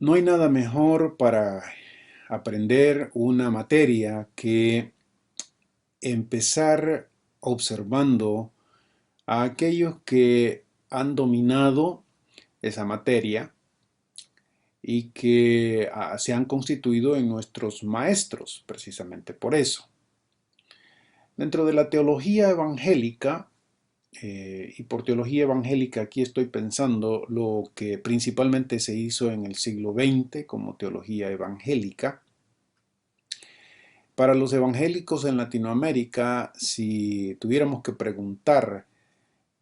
No hay nada mejor para aprender una materia que empezar observando a aquellos que han dominado esa materia y que se han constituido en nuestros maestros, precisamente por eso. Dentro de la teología evangélica, y por teología evangélica aquí estoy pensando lo que principalmente se hizo en el siglo XX como teología evangélica. Para los evangélicos en Latinoamérica, si tuviéramos que preguntar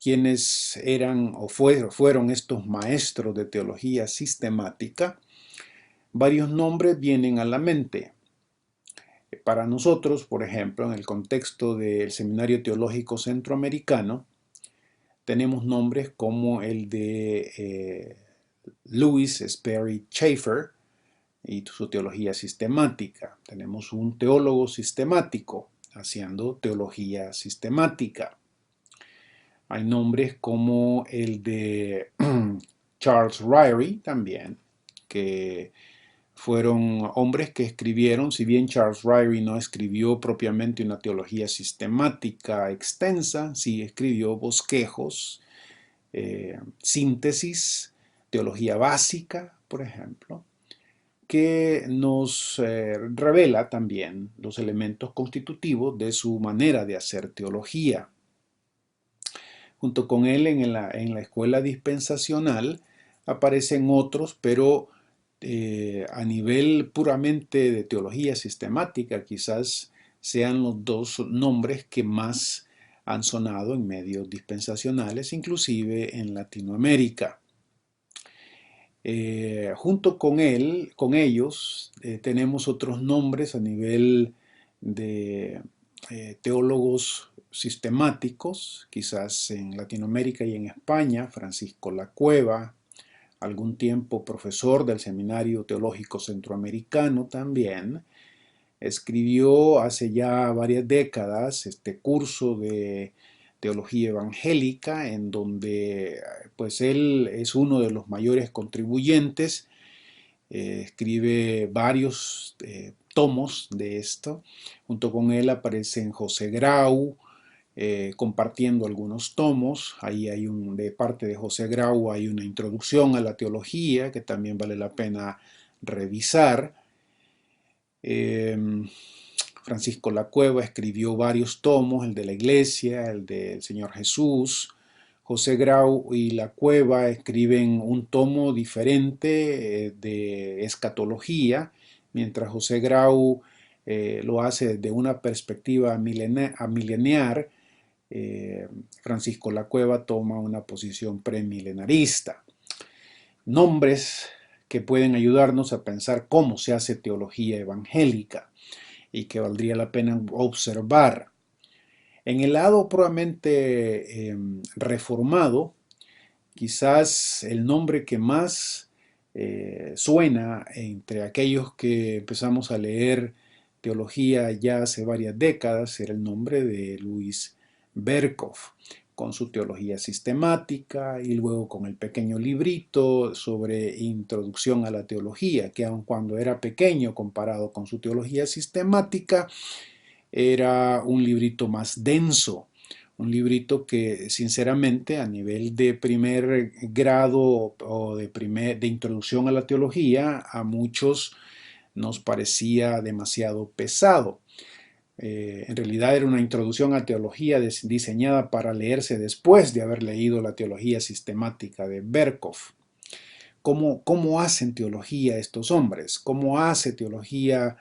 quiénes eran o fueron estos maestros de teología sistemática, varios nombres vienen a la mente. Para nosotros, por ejemplo, en el contexto del Seminario Teológico Centroamericano, tenemos nombres como el de Louis Sperry Chafer y su teología sistemática. Tenemos un teólogo sistemático haciendo teología sistemática. Hay nombres como el de Charles Ryrie también, que fueron hombres que escribieron, si bien Charles Ryrie no escribió propiamente una teología sistemática extensa, sí escribió bosquejos, síntesis, teología básica, por ejemplo, que nos revela también los elementos constitutivos de su manera de hacer teología. Junto con él en la escuela dispensacional aparecen otros, pero a nivel puramente de teología sistemática, quizás sean los dos nombres que más han sonado en medios dispensacionales, inclusive en Latinoamérica. Junto con él, con ellos, tenemos otros nombres a nivel de teólogos sistemáticos, quizás en Latinoamérica y en España, Francisco Lacueva, algún tiempo profesor del Seminario Teológico Centroamericano también, escribió hace ya varias décadas este curso de teología evangélica, en donde pues él es uno de los mayores contribuyentes, escribe varios tomos de esto. Junto con él aparecen José Grau, compartiendo algunos tomos. Ahí hay de parte de José Grau hay una introducción a la teología que también vale la pena revisar. Francisco Lacueva escribió varios tomos, el de la Iglesia, el del Señor Jesús. José Grau y Lacueva escriben un tomo diferente de escatología, mientras José Grau lo hace desde una perspectiva mileniar. Francisco Lacueva toma una posición premilenarista. Nombres que pueden ayudarnos a pensar cómo se hace teología evangélica y que valdría la pena observar. En el lado puramente reformado, quizás el nombre que más suena entre aquellos que empezamos a leer teología ya hace varias décadas era el nombre de Luis Berkov, con su teología sistemática y luego con el pequeño librito sobre introducción a la teología, que aun cuando era pequeño comparado con su teología sistemática, era un librito más denso, un librito que sinceramente a nivel de primer grado o de introducción a la teología a muchos nos parecía demasiado pesado. En realidad era una introducción a teología diseñada para leerse después de haber leído la teología sistemática de Berkov. ¿Cómo hacen teología estos hombres? ¿Cómo hace teología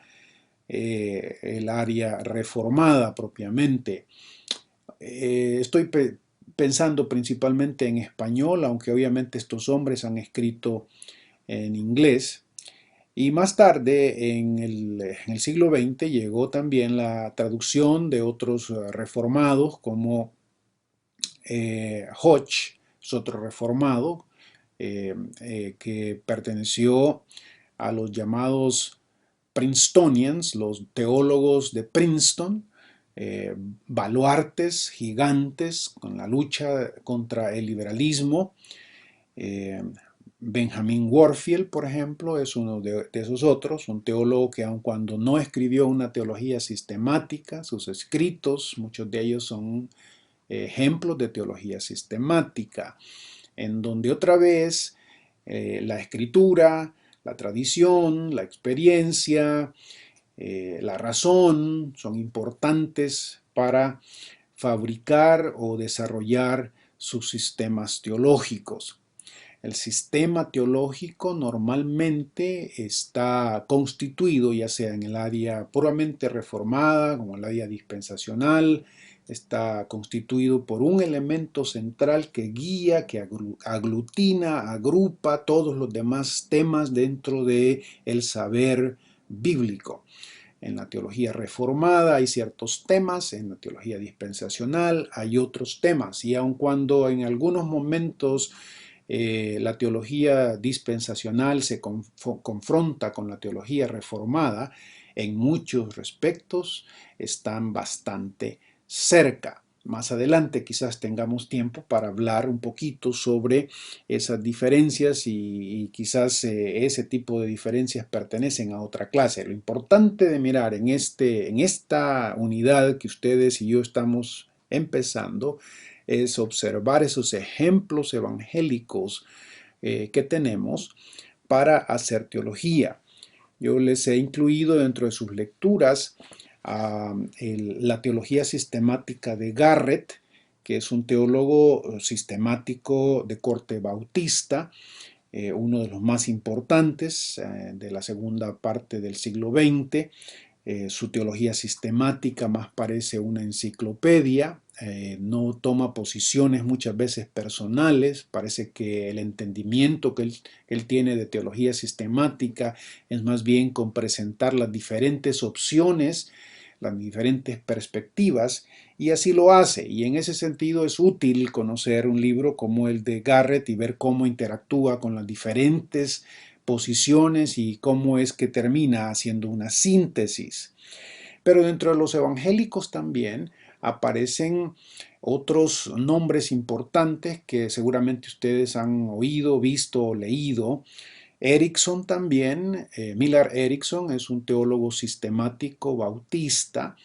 el área reformada propiamente? Estoy pensando principalmente en español, aunque obviamente estos hombres han escrito en inglés. Y más tarde, en el siglo XX, llegó también la traducción de otros reformados, como Hodge, es otro reformado, que perteneció a los llamados Princetonians, los teólogos de Princeton, baluartes gigantes con la lucha contra el liberalismo, Benjamin Warfield, por ejemplo, es uno de esos otros, un teólogo que aun cuando no escribió una teología sistemática, sus escritos, muchos de ellos son ejemplos de teología sistemática, en donde otra vez la escritura, la tradición, la experiencia, la razón son importantes para fabricar o desarrollar sus sistemas teológicos. El sistema teológico normalmente está constituido ya sea en el área puramente reformada, como el área dispensacional, está constituido por un elemento central que guía, que aglutina, agrupa todos los demás temas dentro del saber bíblico. En la teología reformada hay ciertos temas, en la teología dispensacional hay otros temas, y aun cuando en algunos momentos la teología dispensacional se confronta con la teología reformada, en muchos respectos están bastante cerca. Más adelante quizás tengamos tiempo para hablar un poquito sobre esas diferencias y quizás ese tipo de diferencias pertenecen a otra clase. Lo importante de mirar en esta unidad que ustedes y yo estamos empezando es observar esos ejemplos evangélicos que tenemos para hacer teología. Yo les he incluido dentro de sus lecturas la teología sistemática de Garrett, que es un teólogo sistemático de corte bautista, uno de los más importantes de la segunda parte del siglo XX. Su teología sistemática más parece una enciclopedia, no toma posiciones muchas veces personales, parece que el entendimiento que él tiene de teología sistemática es más bien con presentar las diferentes opciones, las diferentes perspectivas, y así lo hace, y en ese sentido es útil conocer un libro como el de Garrett y ver cómo interactúa con las diferentes posiciones y cómo es que termina haciendo una síntesis. Pero dentro de los evangélicos también aparecen otros nombres importantes que seguramente ustedes han oído, visto o leído. Erickson también, Millard Erickson es un teólogo sistemático bautista,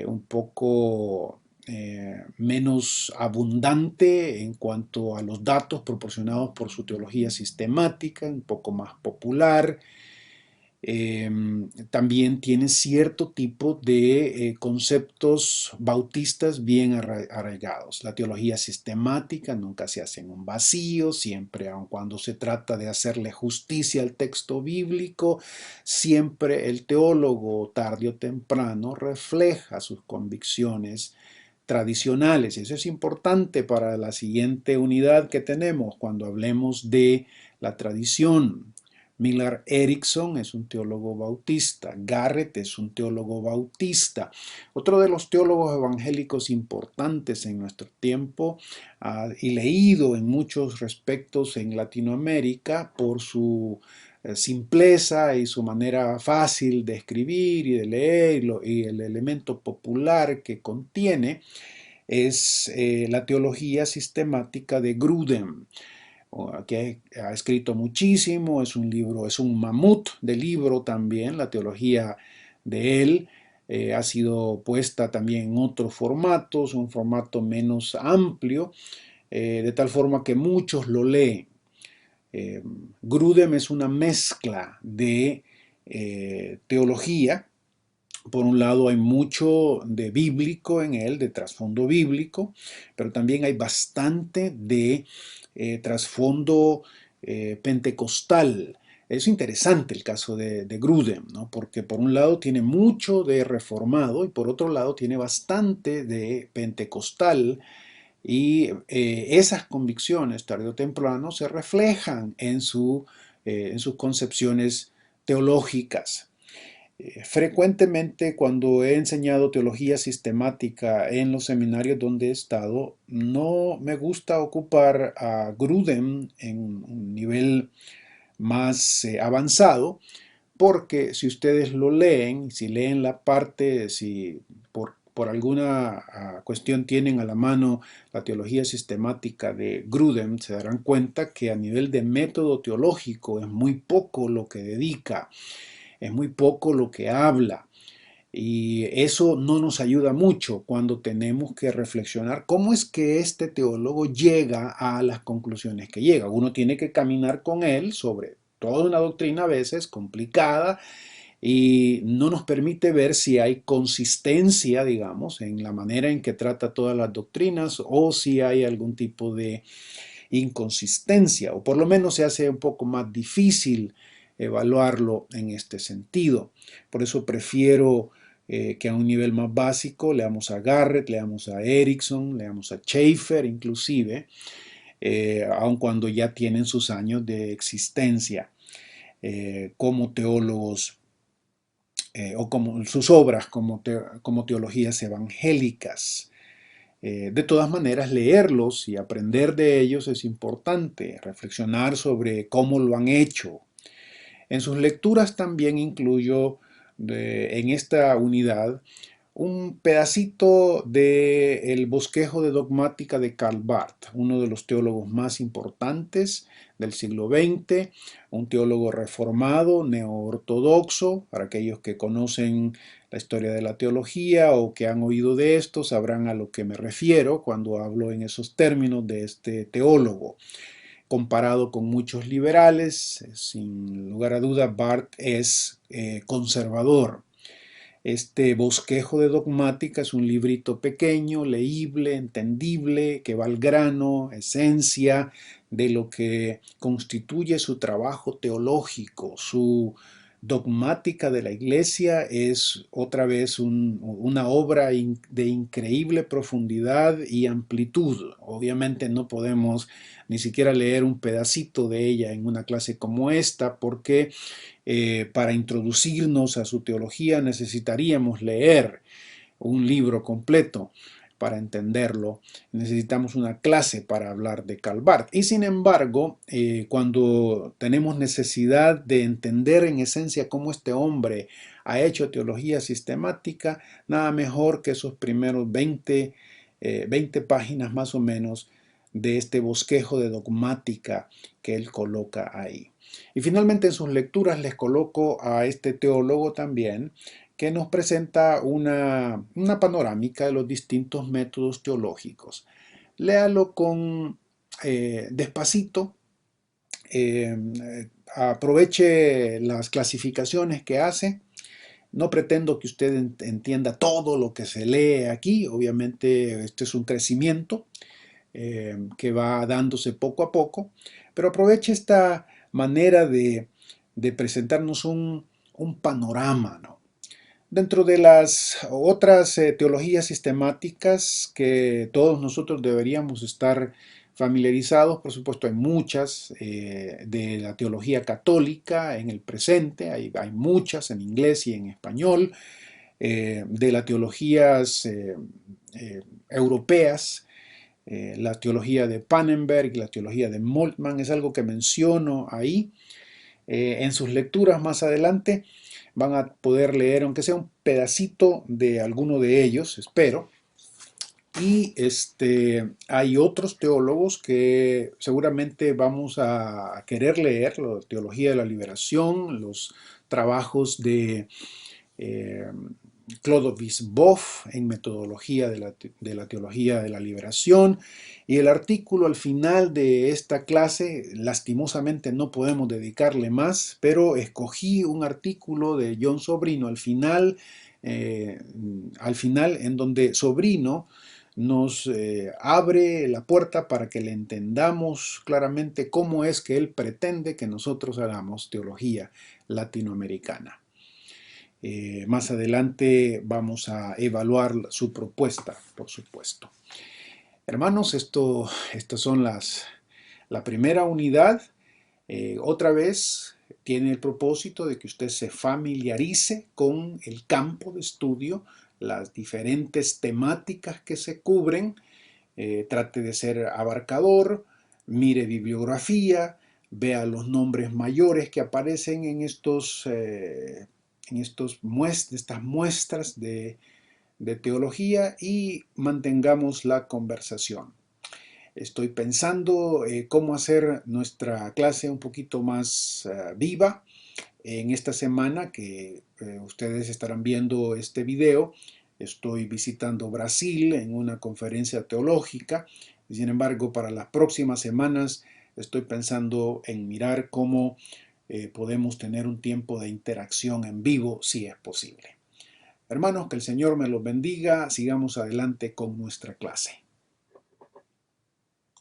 un poco menos abundante en cuanto a los datos proporcionados por su teología sistemática, un poco más popular. También tiene cierto tipo de conceptos bautistas bien arraigados. La teología sistemática nunca se hace en un vacío, siempre, aun cuando se trata de hacerle justicia al texto bíblico, siempre el teólogo tarde o temprano refleja sus convicciones tradicionales. Eso es importante para la siguiente unidad que tenemos cuando hablemos de la tradición. Millard Erickson es un teólogo bautista, Garrett es un teólogo bautista. Otro de los teólogos evangélicos importantes en nuestro tiempo y leído en muchos respectos en Latinoamérica por su simpleza y su manera fácil de escribir y de leer y el elemento popular que contiene es la teología sistemática de Grudem, que ha escrito muchísimo, es un libro, es un mamut de libro también, la teología de él. Ha sido puesta también en otros formatos, un formato menos amplio, de tal forma que muchos lo leen. Grudem es una mezcla de teología. Por un lado hay mucho de bíblico en él, de trasfondo bíblico, pero también hay bastante de trasfondo pentecostal. Es interesante el caso de Grudem, ¿no? Porque por un lado tiene mucho de reformado y por otro lado tiene bastante de pentecostal, y esas convicciones tarde o temprano se reflejan en sus concepciones teológicas. Frecuentemente cuando he enseñado teología sistemática en los seminarios donde he estado, no me gusta ocupar a Grudem en un nivel más avanzado, porque si ustedes lo leen, si leen la parte, si por por alguna cuestión tienen a la mano la teología sistemática de Grudem, se darán cuenta que a nivel de método teológico es muy poco lo que dedica, es muy poco lo que habla. Y eso no nos ayuda mucho cuando tenemos que reflexionar cómo es que este teólogo llega a las conclusiones que llega. Uno tiene que caminar con él sobre toda una doctrina a veces complicada y no nos permite ver si hay consistencia, digamos, en la manera en que trata todas las doctrinas o si hay algún tipo de inconsistencia, o por lo menos se hace un poco más difícil evaluarlo en este sentido. Por eso prefiero que a un nivel más básico leamos a Garrett, leamos a Erickson, leamos a Schaeffer inclusive, aun cuando ya tienen sus años de existencia como teólogos o como sus obras como teologías evangélicas. De todas maneras, leerlos y aprender de ellos es importante, reflexionar sobre cómo lo han hecho. En sus lecturas también incluyo en esta unidad un pedacito del bosquejo de dogmática de Karl Barth, uno de los teólogos más importantes del siglo XX, un teólogo reformado, neoortodoxo. Para aquellos que conocen la historia de la teología o que han oído de esto, sabrán a lo que me refiero cuando hablo en esos términos de este teólogo. Comparado con muchos liberales, sin lugar a dudas, Barth es conservador. Este bosquejo de dogmática es un librito pequeño, leíble, entendible, que va al grano, esencia de lo que constituye su trabajo teológico. Su dogmática de la Iglesia es otra vez una obra de increíble profundidad y amplitud. Obviamente no podemos ni siquiera leer un pedacito de ella en una clase como esta porque para introducirnos a su teología necesitaríamos leer un libro completo para entenderlo. Necesitamos una clase para hablar de Karl Barth. Y sin embargo, cuando tenemos necesidad de entender en esencia cómo este hombre ha hecho teología sistemática, nada mejor que esos primeros 20 páginas más o menos de este bosquejo de dogmática que él coloca ahí. Y finalmente en sus lecturas les coloco a este teólogo también que nos presenta una panorámica de los distintos métodos teológicos. Léalo con despacito, eh, aproveche las clasificaciones que hace. No pretendo que usted entienda todo lo que se lee aquí, obviamente este es un crecimiento que va dándose poco a poco, pero aproveche esta manera de presentarnos un panorama, ¿no? Dentro de las otras teologías sistemáticas que todos nosotros deberíamos estar familiarizados, por supuesto hay muchas, de la teología católica en el presente, hay muchas en inglés y en español, de las teologías europeas, la teología de Pannenberg, la teología de Moltmann, es algo que menciono ahí. En sus lecturas más adelante van a poder leer, aunque sea un pedacito de alguno de ellos, espero. Y hay otros teólogos que seguramente vamos a querer leer, la teología de la liberación, los trabajos de Clodovis Boff en metodología de la teología de la liberación, y el artículo al final de esta clase, lastimosamente no podemos dedicarle más, pero escogí un artículo de John Sobrino al final en donde Sobrino nos abre la puerta para que le entendamos claramente cómo es que él pretende que nosotros hagamos teología latinoamericana. Más adelante vamos a evaluar su propuesta, por supuesto. Hermanos, estas son la primera unidad. Otra vez tiene el propósito de que usted se familiarice con el campo de estudio, las diferentes temáticas que se cubren, trate de ser abarcador, mire bibliografía, vea los nombres mayores que aparecen en estas muestras de de teología y mantengamos la conversación. Estoy pensando cómo hacer nuestra clase un poquito más viva. En esta semana que ustedes estarán viendo este video, estoy visitando Brasil en una conferencia teológica. Sin embargo, para las próximas semanas estoy pensando en mirar cómo podemos tener un tiempo de interacción en vivo, si es posible. Hermanos, que el Señor me los bendiga. Sigamos adelante con nuestra clase.